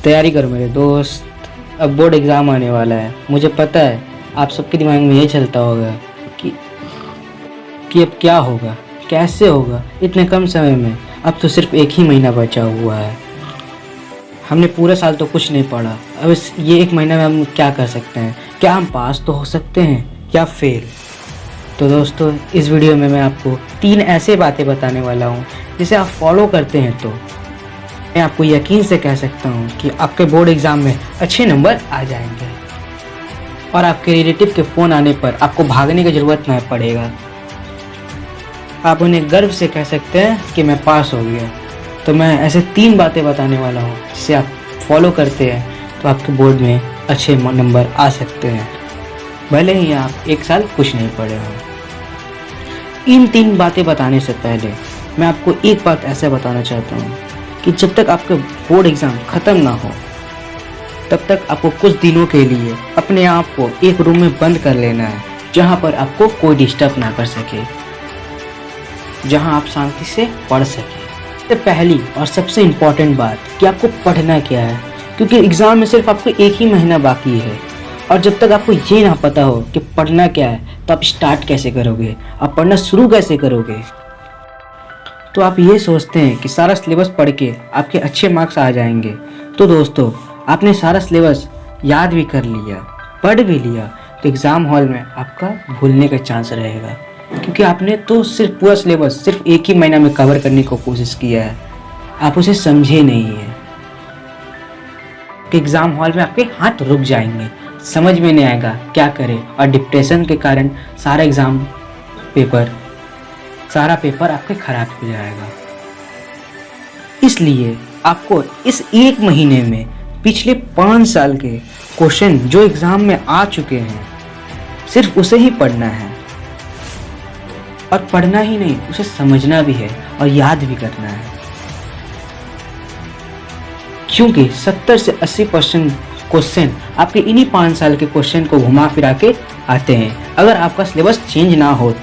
तैयारी करो मेरे दोस्त, अब बोर्ड एग्ज़ाम आने वाला है। मुझे पता है आप सबके दिमाग में ये चलता होगा कि अब क्या होगा, कैसे होगा इतने कम समय में। अब तो सिर्फ 1 ही महीना बचा हुआ है। हमने पूरा साल तो कुछ नहीं पढ़ा। अब ये 1 महीना में हम क्या कर सकते हैं? क्या हम पास तो हो सकते हैं या फेल? तो दोस्तों, इस वीडियो में मैं आपको 3 ऐसे बातें बताने वाला हूँ जिसे आप फॉलो करते हैं तो मैं आपको यकीन से कह सकता हूँ कि आपके बोर्ड एग्ज़ाम में अच्छे नंबर आ जाएंगे और आपके रिलेटिव के फ़ोन आने पर आपको भागने की ज़रूरत नहीं पड़ेगा। आप उन्हें गर्व से कह सकते हैं कि मैं पास हो गया। तो मैं ऐसे 3 बातें बताने वाला हूँ जिसे आप फॉलो करते हैं तो आपके बोर्ड में अच्छे नंबर आ सकते हैं, भले ही आप 1 साल कुछ नहीं पढ़े हो। इन 3 बातें बताने से पहले मैं आपको एक बात ऐसा बताना चाहता हूँ कि जब तक आपका बोर्ड एग्ज़ाम ख़त्म ना हो तब तक आपको कुछ दिनों के लिए अपने आप को एक रूम में बंद कर लेना है, जहाँ पर आपको कोई डिस्टर्ब ना कर सके, जहाँ आप शांति से पढ़ सकें। तो पहली और सबसे इम्पॉर्टेंट बात कि आपको पढ़ना क्या है, क्योंकि एग्ज़ाम में सिर्फ आपको 1 ही महीना बाकी है। और जब तक आपको ये ना पता हो कि पढ़ना क्या है तो आप स्टार्ट कैसे करोगे, आप पढ़ना शुरू कैसे करोगे? तो आप ये सोचते हैं कि सारा सिलेबस पढ़ के आपके अच्छे मार्क्स आ जाएंगे। तो दोस्तों, आपने सारा सिलेबस याद भी कर लिया, पढ़ भी लिया, तो एग्ज़ाम हॉल में आपका भूलने का चांस रहेगा, क्योंकि आपने तो सिर्फ पूरा सिलेबस सिर्फ 1 ही महीना में कवर करने की कोशिश किया है, आप उसे समझे नहीं है। कि एग्ज़ाम हॉल में आपके हाथ रुक जाएंगे, समझ में नहीं आएगा क्या करें, और डिप्रेशन के कारण सारा पेपर आपके ख़राब हो जाएगा। इसलिए आपको इस 1 महीने में पिछले 5 साल के क्वेश्चन जो एग्ज़ाम में आ चुके हैं सिर्फ उसे ही पढ़ना है, और पढ़ना ही नहीं, उसे समझना भी है और याद भी करना है, क्योंकि 70 से 80% क्वेश्चन आपके इन्हीं 5 साल के क्वेश्चन को घुमा फिरा के आते हैं। अगर आपका सिलेबस चेंज ना हो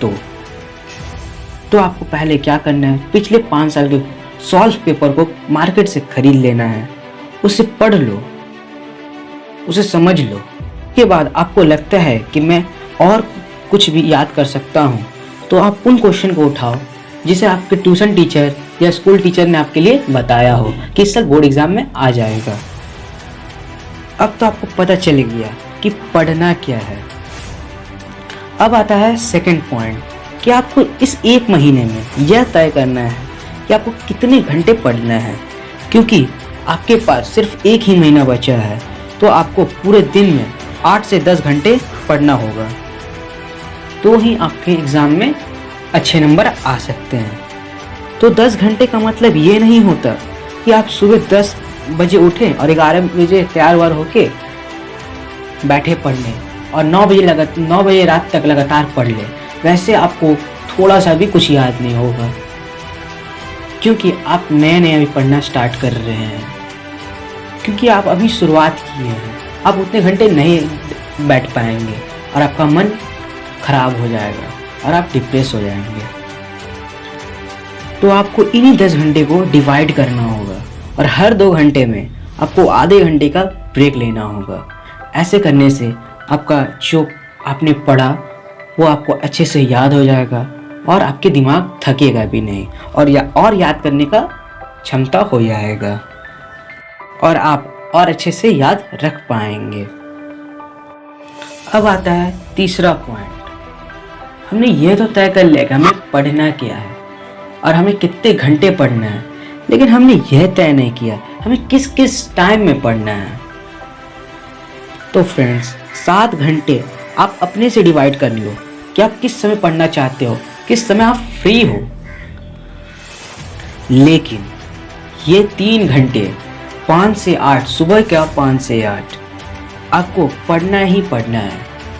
तो आपको पहले क्या करना है, पिछले 5 साल के सॉल्व पेपर को मार्केट से खरीद लेना है, उसे पढ़ लो, उसे समझ लो। के बाद आपको लगता है कि मैं और कुछ भी याद कर सकता हूँ, तो आप उन क्वेश्चन को उठाओ जिसे आपके ट्यूशन टीचर या स्कूल टीचर ने आपके लिए बताया हो कि इस साल बोर्ड एग्ज़ाम में आ जाएगा। अब तो आपको पता चल गया कि पढ़ना क्या है। अब आता है सेकंड पॉइंट कि आपको इस 1 महीने में यह तय करना है कि आपको कितने घंटे पढ़ना है, क्योंकि आपके पास सिर्फ 1 ही महीना बचा है, तो आपको पूरे दिन में 8 से 10 घंटे पढ़ना होगा, तो ही आपके एग्ज़ाम में अच्छे नंबर आ सकते हैं। तो 10 घंटे का मतलब ये नहीं होता कि आप सुबह 10 बजे उठें और 11 बजे तैयार वार होके बैठे पढ़ने और 9 बजे रात तक लगातार पढ़ लें। वैसे आपको थोड़ा सा भी कुछ याद नहीं होगा, क्योंकि आप नए अभी पढ़ना स्टार्ट कर रहे हैं, क्योंकि आप अभी शुरुआत किए हैं। आप उतने घंटे नहीं बैठ पाएंगे और आपका मन खराब हो जाएगा और आप डिप्रेस हो जाएंगे। तो आपको इन्हीं 10 घंटे को डिवाइड करना होगा और हर 2 घंटे में आपको आधे घंटे का ब्रेक लेना होगा। ऐसे करने से आपका जो आपने पढ़ा वो आपको अच्छे से याद हो जाएगा और आपके दिमाग थकेगा भी नहीं, और याद करने का क्षमता हो जाएगा और आप और अच्छे से याद रख पाएंगे। अब आता है तीसरा पॉइंट। हमने ये तो तय कर लिया कि हमें पढ़ना क्या है और हमें कितने घंटे पढ़ना है, लेकिन हमने यह तय नहीं किया हमें किस किस टाइम में पढ़ना है। तो फ्रेंड्स, 7 घंटे आप अपने से डिवाइड कर लो कि आप किस समय पढ़ना चाहते हो, किस समय आप फ्री हो। लेकिन ये 3 घंटे 5 से 8, सुबह का 5 से 8 आपको पढ़ना ही पढ़ना है,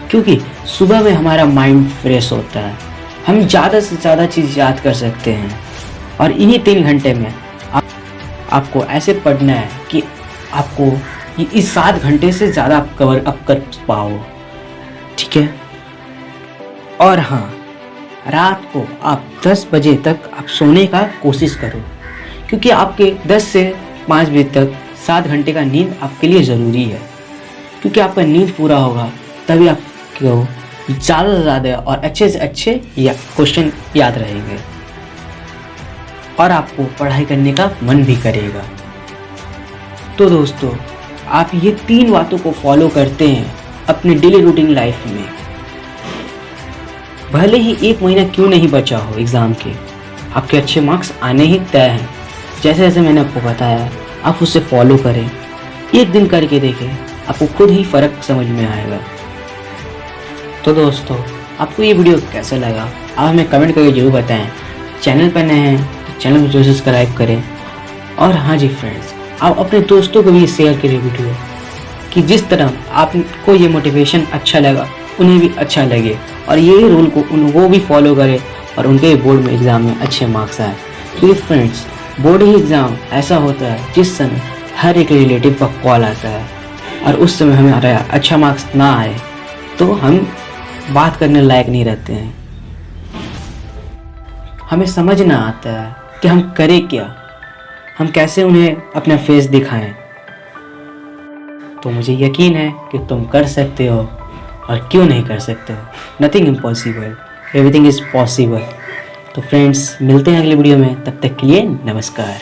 क्योंकि सुबह में हमारा माइंड फ्रेश होता है, हम ज़्यादा से ज़्यादा चीज़ याद कर सकते हैं। और इन्हीं 3 घंटे में आपको ऐसे पढ़ना है कि आपको इस 7 घंटे से ज़्यादा आप कवर अप कर पाओ, ठीक है। और हाँ, रात को आप 10 बजे तक आप सोने का कोशिश करो, क्योंकि आपके 10 से 5 बजे तक 7 घंटे का नींद आपके लिए ज़रूरी है, क्योंकि आपका नींद पूरा होगा तभी आपको ज़्यादा से ज़्यादा और अच्छे से अच्छे क्वेश्चन याद रहेंगे और आपको पढ़ाई करने का मन भी करेगा। तो दोस्तों, आप ये 3 बातों को फॉलो करते हैं अपने डेली रूटीन लाइफ में, भले ही 1 महीना क्यों नहीं बचा हो एग्ज़ाम के, आपके अच्छे मार्क्स आने ही तय हैं। जैसे जैसे मैंने आपको बताया, आप उसे फॉलो करें, एक दिन करके देखें, आपको खुद ही फ़र्क समझ में आएगा। तो दोस्तों, आपको ये वीडियो कैसा लगा आप हमें कमेंट करके जरूर बताएं। चैनल पर नए हैं तो चैनल को जरूर सब्सक्राइब करें। और हाँ जी फ्रेंड्स, आप अपने दोस्तों को भी शेयर करें वीडियो, कि जिस तरह आपको ये मोटिवेशन अच्छा लगा उन्हें भी अच्छा लगे और यही रूल को वो भी फॉलो करें और उनके बोर्ड में एग्ज़ाम में अच्छे मार्क्स आए। क्योंकि फ्रेंड्स, बोर्ड ही एग्ज़ाम ऐसा होता है जिस समय हर एक रिलेटिव का कॉल आता है और उस समय हमारा अच्छा मार्क्स ना आए तो हम बात करने लायक नहीं रहते हैं, हमें समझ ना आता है कि हम करें क्या, हम कैसे उन्हें अपना फेस दिखाएं। तो मुझे यकीन है कि तुम कर सकते हो, और क्यों नहीं कर सकते हो। Nothing impossible, everything is possible. तो फ्रेंड्स, मिलते हैं अगले वीडियो में, तब तक के लिए नमस्कार।